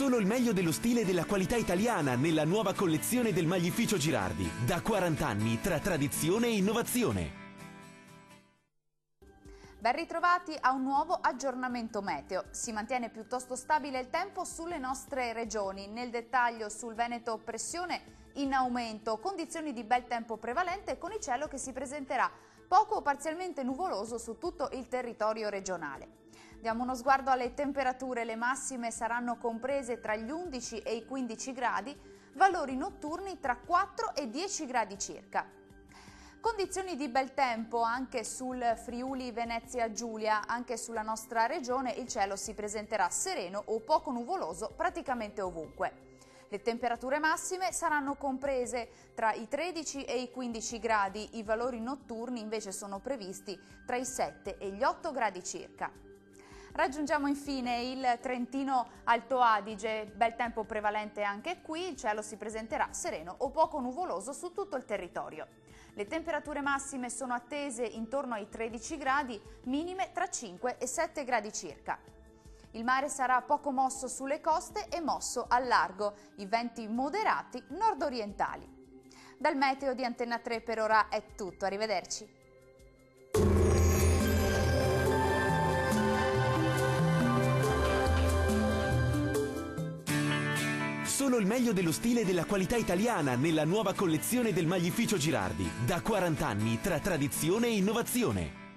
Solo il meglio dello stile e della qualità italiana nella nuova collezione del Maglificio Girardi. Da 40 anni tra tradizione e innovazione. Ben ritrovati a un nuovo aggiornamento meteo. Si mantiene piuttosto stabile il tempo sulle nostre regioni. Nel dettaglio sul Veneto pressione in aumento, condizioni di bel tempo prevalente con il cielo che si presenterà poco o parzialmente nuvoloso su tutto il territorio regionale. Diamo uno sguardo alle temperature, le massime saranno comprese tra gli 11 e i 15 gradi, valori notturni tra 4 e 10 gradi circa. Condizioni di bel tempo anche sul Friuli Venezia Giulia, anche sulla nostra regione il cielo si presenterà sereno o poco nuvoloso praticamente ovunque. Le temperature massime saranno comprese tra i 13 e i 15 gradi, i valori notturni invece sono previsti tra i 7 e gli 8 gradi circa. Raggiungiamo infine il Trentino Alto Adige, bel tempo prevalente anche qui, il cielo si presenterà sereno o poco nuvoloso su tutto il territorio. Le temperature massime sono attese intorno ai 13 gradi, minime tra 5 e 7 gradi circa. Il mare sarà poco mosso sulle coste e mosso al largo, i venti moderati nord-orientali. Dal meteo di Antenna 3 per ora è tutto, arrivederci. Solo il meglio dello stile e della qualità italiana nella nuova collezione del Maglificio Girardi. Da 40 anni tra tradizione e innovazione.